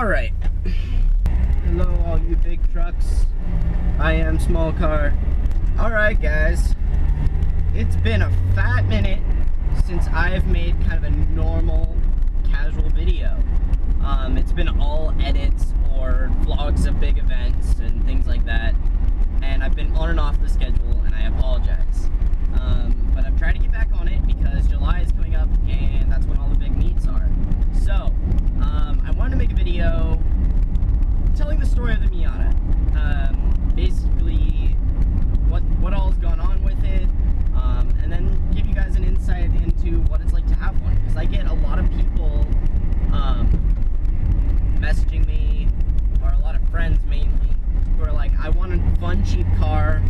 Alright. Hello, all you big trucks. I am small car. Alright, guys. It's been a fat minute since I have made kind of a normal, casual video. It's been all edits or vlogs of big events and things like that. And I've been on and off the schedule, and I apologize. But I'm trying to get back on it because July is coming up, and that's when all the big meets are. So, I wanted to make a video telling the story of the Miata. Basically, what all's gone on with it, and then give you guys an insight into what it's like to have one. Because I get a lot of people messaging me, or a lot of friends mainly, who are like, I want a fun, cheap car,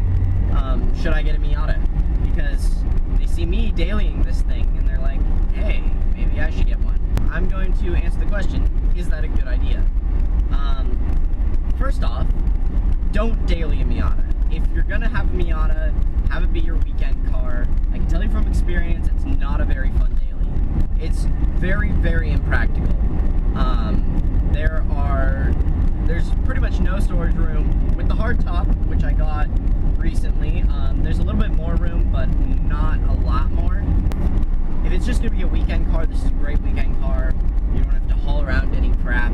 should I get a Miata? Because they see me dailying this thing, and they're like, hey, maybe I should get one. I'm going to answer the question, is that a good idea? First off, don't daily a Miata. If you're gonna have a Miata, have it be your weekend car. I can tell you from experience, it's not a very fun daily. It's very, very impractical. There's pretty much no storage room. With the hardtop, which I got recently, there's a little bit more room, but not a lot more. If it's just gonna be a weekend car, this is a great weekend car. You don't have to haul around any crap.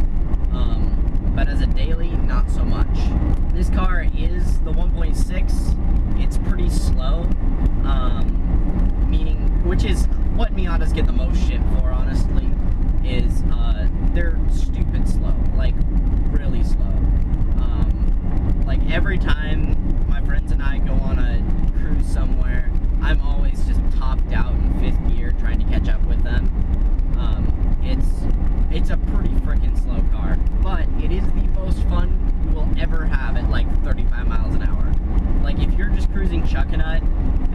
But as a daily, not so much. This car is the 1.6. It's pretty slow, which is what Miatas get the most shit for, honestly, is they're stupid slow, like really slow. Like every time my friends and I go on a cruise somewhere, I'm always just topped out in 5th gear trying to catch up with them. It's a pretty freaking slow car, but it is the most fun you will ever have at like 35 miles an hour. Like if you're just cruising Chuckanut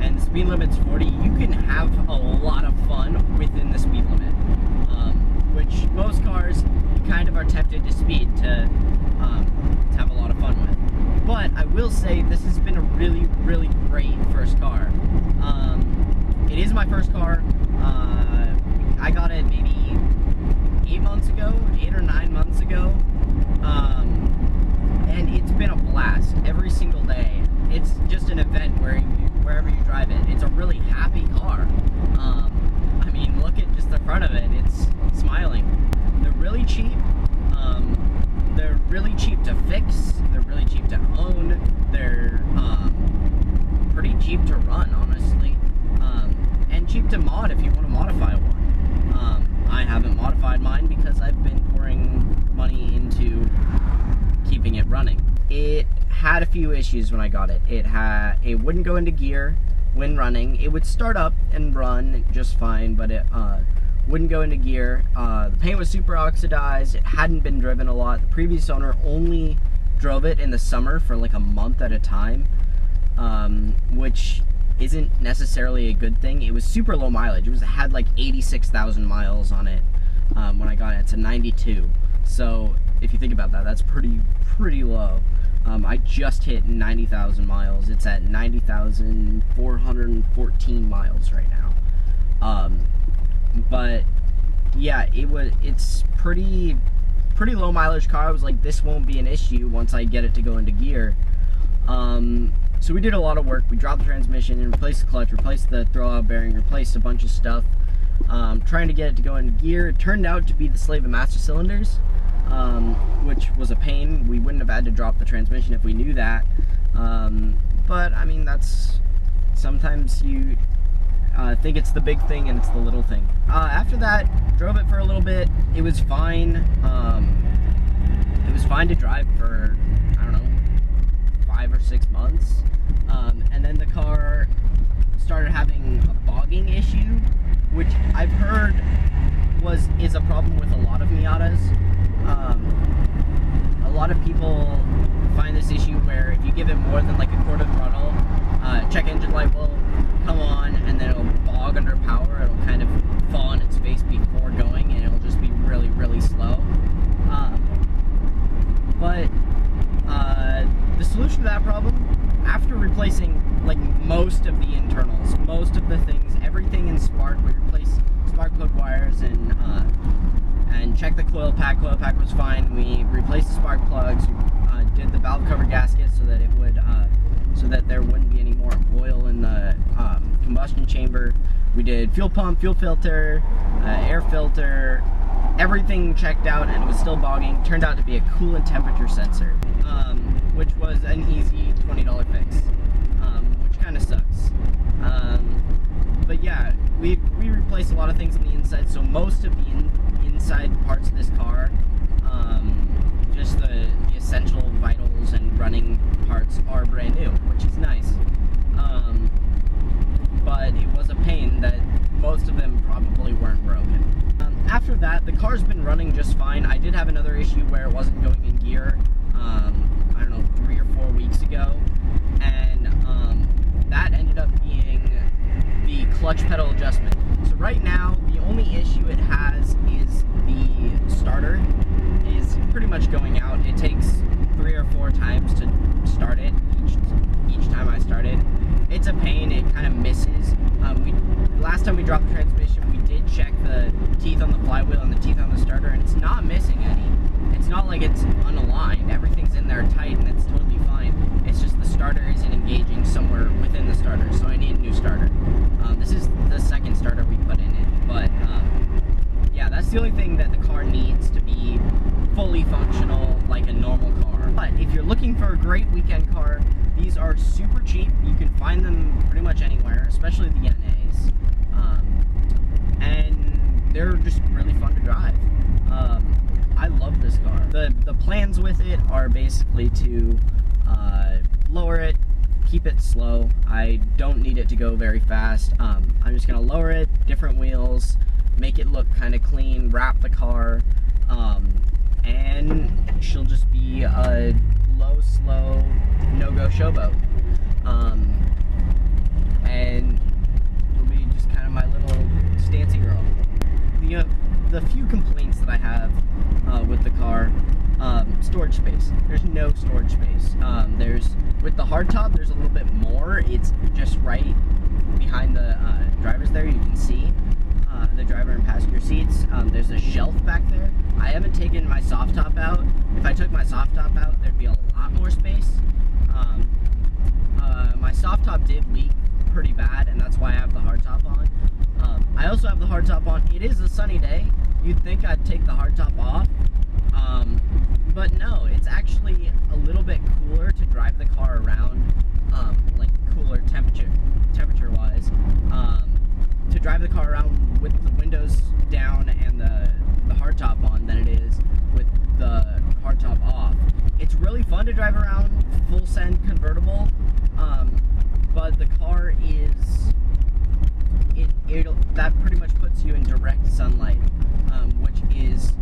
and the speed limit's 40, you can have a lot of fun within the speed limit, which most cars kind of are tempted to speed to have a lot of fun with. But I will say this has been a really, really great first car. It is my first car. I got it maybe 8 or 9 months ago, and it's been a blast every single day. It's just an event wherever you drive it. It's a really happy car. I mean, look at just the front of it. It's smiling. They're really cheap. They're really cheap to fix. They're really cheap to own. They're pretty cheap to run, honestly, and cheap to mod if you want to modify one. I haven't modified mine because I've been pouring money into keeping it running. It had a few issues when I got it. It wouldn't go into gear when running. It would start up and run just fine, but it wouldn't go into gear. The paint was super oxidized. It hadn't been driven a lot. The previous owner only drove it in the summer for like a month at a time, which isn't necessarily a good thing. It was super low mileage. It had like 86,000 miles on it when I got it. It's a 92. So if you think about that, that's pretty low. I just hit 90,000 miles. It's at 90,414 miles right now. But yeah, it's pretty low mileage car. I was like, this won't be an issue once I get it to go into gear. So we did a lot of work. We dropped the transmission and replaced the clutch, replaced the throwout bearing, replaced a bunch of stuff, trying to get it to go into gear. It turned out to be the slave of master cylinders, which was a pain. We wouldn't have had to drop the transmission if we knew that. But I mean, that's sometimes you think it's the big thing and it's the little thing. After that, drove it for a little bit. It was fine. It was fine to drive for, I don't know, 5 or 6 months, and then the car started having a bogging issue, which I've heard is a problem with a lot of Miatas. A lot of people find this issue where if you give it more than like a quarter throttle, check engine light will come on, and then it'll bog under power. It'll kind of fall on its face before going, and it'll just be really, really slow. But the solution to that problem, after replacing like most of the internals, most of the things, everything in Spark, we replaced spark plug wires and checked the coil pack. Coil pack was fine. We replaced the spark plugs. We did the valve cover gasket so that it would, so that there wouldn't be any more oil in the combustion chamber. We did fuel pump, fuel filter, air filter. Everything checked out, and it was still bogging. Turned out to be a coolant temperature sensor, which was an easy $20 fix, which kind of sucks. But yeah, we replaced a lot of things on the inside, so most of the inside parts of this car, just the essential vitals and running parts are brand new, which is nice. But it was a pain that most of them probably weren't broken. After that, the car's been running just fine. I did have another issue where it wasn't going in gear, I don't know, 3 or 4 weeks ago, and that ended up being the clutch pedal adjustment. So right now, the only issue it has is the starter is pretty much going out. It takes 3 or 4 times to start it each time I start it. It's a pain. It kind of misses. Last time we dropped the transmission, we did check the teeth on the flywheel and the teeth on the starter, and it's not missing any. It's not like it's unaligned. Everything's in there tight, and it's totally fine. It's just the starter isn't engaging somewhere within the starter, so I need a new starter. This is the second starter we put in it, but yeah, that's the only thing that the car needs to be fully functional like a normal car. But if you're looking for a great weekend car, these are super cheap. You can find them pretty much anywhere, especially the NAs. And they're just really fun to drive. I love this car. The plans with it are basically to lower it, keep it slow. I don't need it to go very fast. I'm just gonna lower it, different wheels, make it look kind of clean, wrap the car, and she'll just be a low, slow, no-go showboat. And it'll be just kind of my little stancy girl. The few complaints that I have with the car, storage space. There's no storage space. With the hardtop, there's a little bit more. It's just right behind the drivers there. You can see the driver and passenger seats. There's a shelf back there. I haven't taken my soft top out. If I took my soft top out, there'd be a lot more space. My soft top did leak pretty bad, and that's why I have the hardtop on. I also have the hardtop on. It is a sunny day. You'd think I'd take the hardtop off, but no, it's actually a little bit cooler to drive the car around, like cooler temperature-wise, to drive the car around with the windows down and the hardtop on than it is with the hardtop off. It's really fun to drive around full send convertible, but the car is, that pretty much puts you in direct sunlight, which is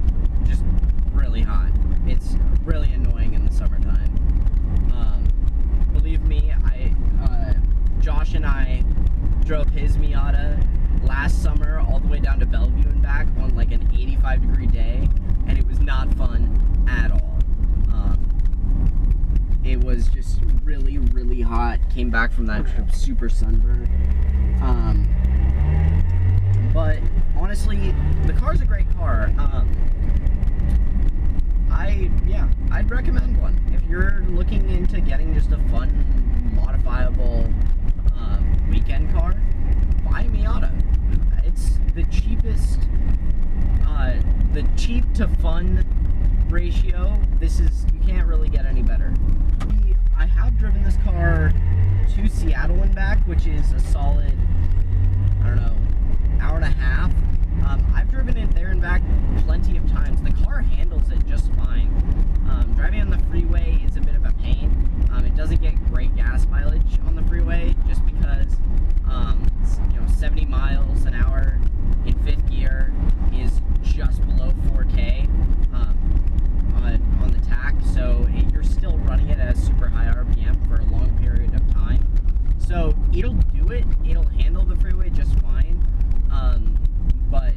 just really hot. It's really annoying in the summertime. Believe me, Josh and I drove his Miata last summer all the way down to Bellevue and back on like an 85-degree day, and it was not fun at all. It was just really, really hot. Came back from that trip super sunburned. But honestly, the car's a great car. I'd recommend one. If you're looking into getting just a fun, modifiable weekend car, buy a Miata. It's the cheapest, the cheap to fun ratio. You can't really get any better. I have driven this car to Seattle and back, which is a solid, I don't know, hour and a half. I've driven it there and back plenty of times. The car handles it just fine. Driving on the freeway is a bit of a pain. It doesn't get great gas mileage on the freeway just because 70 miles an hour in 5th gear is just below 4K on the tack, so you're still running it at a super high RPM for a long period of time. So it'll do it. It'll handle the freeway just fine. But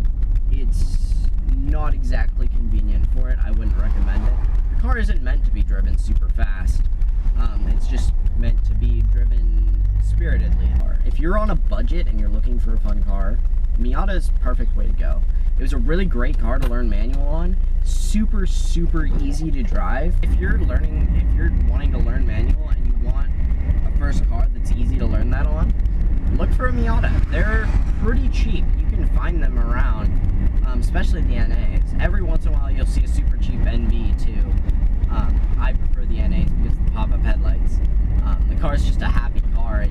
it's not exactly convenient for it. I wouldn't recommend it. The car isn't meant to be driven super fast. It's just meant to be driven spiritedly. If you're on a budget and you're looking for a fun car, Miata Miata is perfect way to go. It was a really great car to learn manual on. Super, super easy to drive. If you're wanting to learn manual and you want a first car that's easy to learn that on, look for a Miata. They're pretty cheap. You can find them around, especially the NAs. Every once in a while you'll see a super cheap NV too. I prefer the NAs because of the pop-up headlights. The car's just a happy car. It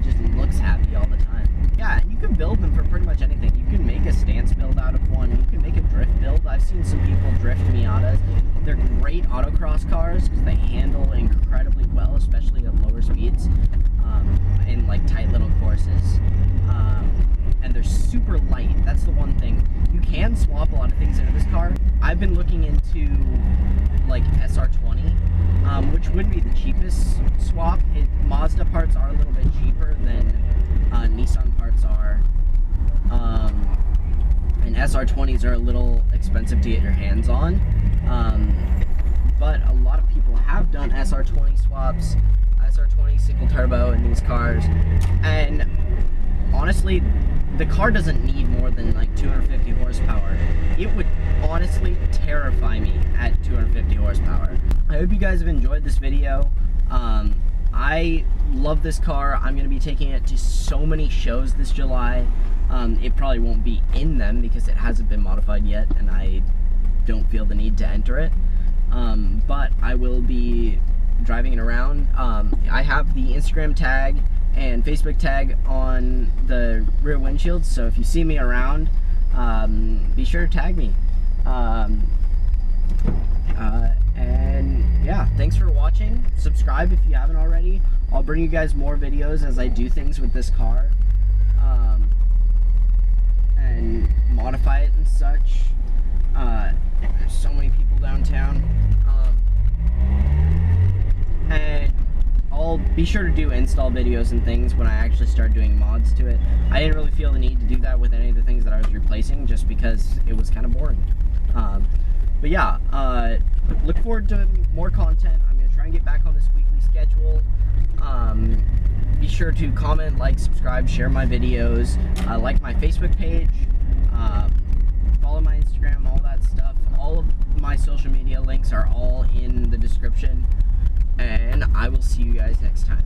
just looks happy all the time. Yeah, and you can build them for pretty much anything. You can make a stance build out of one. You can make a drift build. I've seen some people drift Miatas. They're great autocross cars because they handle incredibly well, especially at lower speeds in like tight little courses. And they're super light. That's the one thing. You can swap a lot of things into this car. I've been looking into like SR20, which would be the cheapest swap. Mazda parts are a little bit cheaper than Nissan parts are, and SR20s are a little expensive to get your hands on, but a lot of people have done SR20 swaps, SR20 single turbo in these cars, and honestly the car doesn't need more than like 250 horsepower. It would honestly terrify me at 250 horsepower. I hope you guys have enjoyed this video. I love this car. I'm going to be taking it to so many shows this July. It probably won't be in them because it hasn't been modified yet and I don't feel the need to enter it. But I will be driving it around. I have the Instagram tag and Facebook tag on the rear windshield, so if you see me around, be sure to tag me. And yeah, thanks for watching. Subscribe if you haven't already. I'll bring you guys more videos as I do things with this car and modify it and such. There's so many people downtown, and I'll be sure to do install videos and things when I actually start doing mods to it. I didn't really feel the need to do that with any of the things that I was replacing just because it was kind of boring. But yeah, look forward to more content. I'm going to try and get back on this weekly schedule. Be sure to comment, like, subscribe, share my videos, like my Facebook page, follow my Instagram, all that stuff. All of my social media links are all in the description. And I will see you guys next time.